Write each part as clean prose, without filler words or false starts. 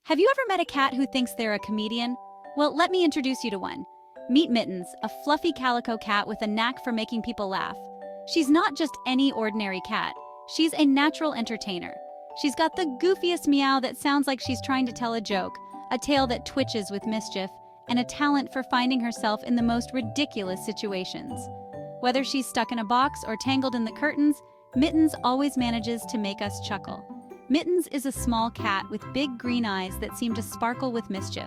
Have you ever met a cat who thinks they're a comedian? Well, let me introduce you to one. Meet Mittens, a fluffy calico cat with a knack for making people laugh. She's not just any ordinary cat. She's a natural entertainer. She's got the goofiest meow that sounds like she's trying to tell a joke, a tail that twitches with mischief, and a talent for finding herself in the most ridiculous situations. Whether she's stuck in a box or tangled in the curtains, Mittens always manages to make us chuckle. Mittens is a small cat with big green eyes that seem to sparkle with mischief.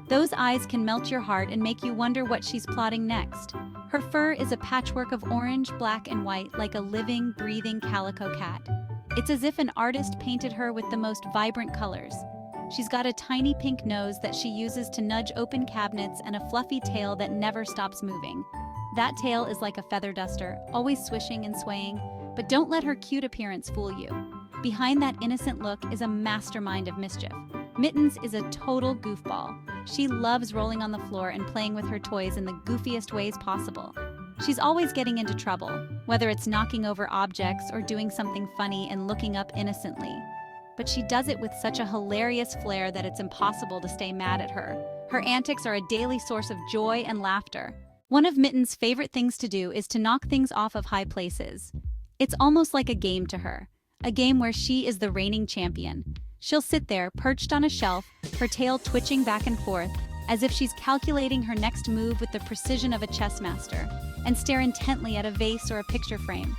Those eyes can melt your heart and make you wonder what she's plotting next. Her fur is a patchwork of orange, black, and white like a living, breathing calico cat. It's as if an artist painted her with the most vibrant colors. She's got a tiny pink nose that she uses to nudge open cabinets and a fluffy tail that never stops moving. That tail is like a feather duster, always swishing and swaying, but don't let her cute appearance fool you. Behind that innocent look is a mastermind of mischief. Mittens is a total goofball. She loves rolling on the floor and playing with her toys in the goofiest ways possible. She's always getting into trouble, whether it's knocking over objects or doing something funny and looking up innocently. But she does it with such a hilarious flair that it's impossible to stay mad at her. Her antics are a daily source of joy and laughter. One of Mittens' favorite things to do is to knock things off of high places. It's almost like a game to her. A game where she is the reigning champion. She'll sit there, perched on a shelf, her tail twitching back and forth, as if she's calculating her next move with the precision of a chess master, and stare intently at a vase or a picture frame.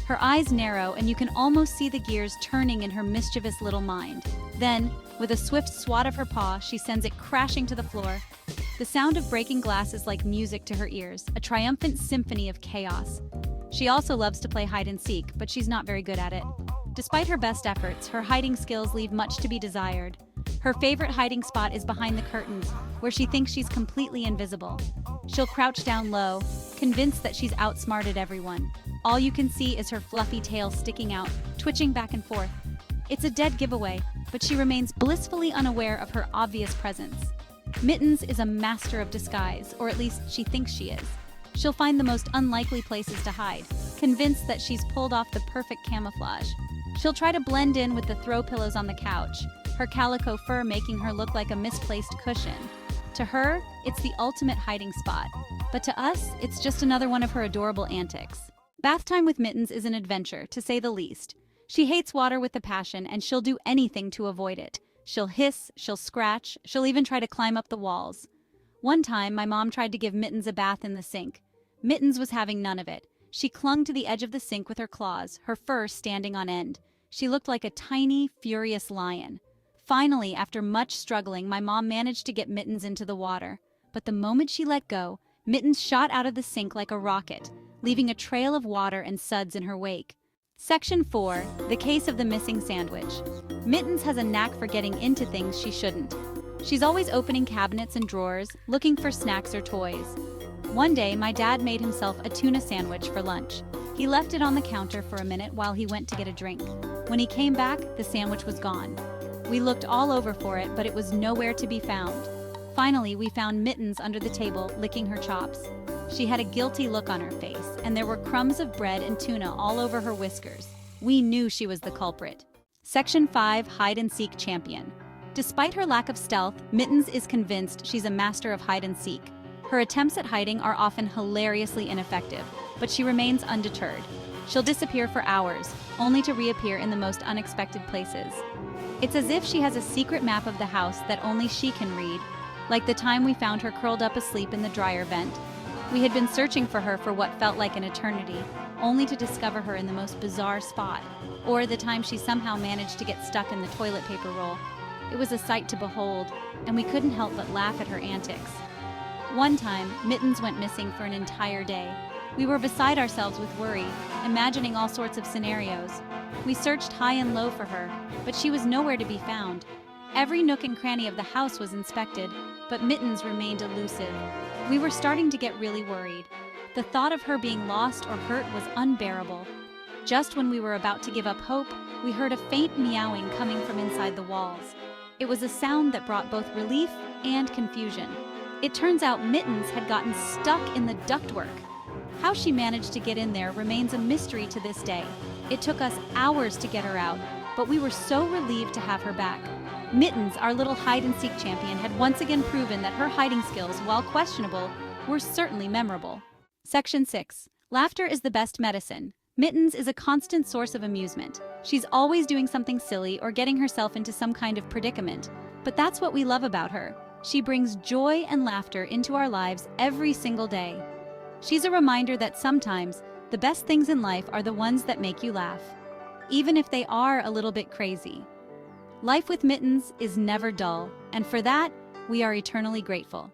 Her eyes narrow, and you can almost see the gears turning in her mischievous little mind. Then, with a swift swat of her paw, she sends it crashing to the floor. The sound of breaking glass is like music to her ears, a triumphant symphony of chaos. She also loves to play hide and seek, but she's not very good at it. Despite her best efforts, her hiding skills leave much to be desired. Her favorite hiding spot is behind the curtains, where she thinks she's completely invisible. She'll crouch down low, convinced that she's outsmarted everyone. All you can see is her fluffy tail sticking out, twitching back and forth. It's a dead giveaway, but she remains blissfully unaware of her obvious presence. Mittens is a master of disguise, or at least she thinks she is. She'll find the most unlikely places to hide, convinced that she's pulled off the perfect camouflage. She'll try to blend in with the throw pillows on the couch, her calico fur making her look like a misplaced cushion. To her, it's the ultimate hiding spot, but to us, it's just another one of her adorable antics. Bath time with Mittens is an adventure, to say the least. She hates water with a passion, and she'll do anything to avoid it. She'll hiss, she'll scratch, she'll even try to climb up the walls. One time, my mom tried to give Mittens a bath in the sink. Mittens was having none of it. She clung to the edge of the sink with her claws, her fur standing on end. She looked like a tiny, furious lion. Finally, after much struggling, my mom managed to get Mittens into the water. But the moment she let go, Mittens shot out of the sink like a rocket, leaving a trail of water and suds in her wake. Section 4. The Case of the Missing Sandwich. Mittens has a knack for getting into things she shouldn't. She's always opening cabinets and drawers, looking for snacks or toys. One day, my dad made himself a tuna sandwich for lunch. He left it on the counter for a minute while he went to get a drink. When he came back, the sandwich was gone. We looked all over for it, but it was nowhere to be found. Finally, we found Mittens under the table, licking her chops. She had a guilty look on her face, and there were crumbs of bread and tuna all over her whiskers. We knew she was the culprit. Section 5. Hide and Seek Champion. Despite her lack of stealth, Mittens is convinced she's a master of hide and seek. Her attempts at hiding are often hilariously ineffective, but she remains undeterred. She'll disappear for hours, only to reappear in the most unexpected places. It's as if she has a secret map of the house that only she can read, like the time we found her curled up asleep in the dryer vent. We had been searching for her for what felt like an eternity, only to discover her in the most bizarre spot, or the time she somehow managed to get stuck in the toilet paper roll. It was a sight to behold, and we couldn't help but laugh at her antics. One time, Mittens went missing for an entire day. We were beside ourselves with worry, imagining all sorts of scenarios. We searched high and low for her, but she was nowhere to be found. Every nook and cranny of the house was inspected, but Mittens remained elusive. We were starting to get really worried. The thought of her being lost or hurt was unbearable. Just when we were about to give up hope, we heard a faint meowing coming from inside the walls. It was a sound that brought both relief and confusion. It turns out Mittens had gotten stuck in the ductwork. How she managed to get in there remains a mystery to this day. It took us hours to get her out, but we were so relieved to have her back. Mittens, our little hide-and-seek champion, had once again proven that her hiding skills, while questionable, were certainly memorable. Section 6. Laughter is the best medicine. Mittens is a constant source of amusement. She's always doing something silly or getting herself into some kind of predicament. But that's what we love about her. She brings joy and laughter into our lives every single day. She's a reminder that sometimes the best things in life are the ones that make you laugh, even if they are a little bit crazy. Life with Mittens is never dull, and for that, we are eternally grateful.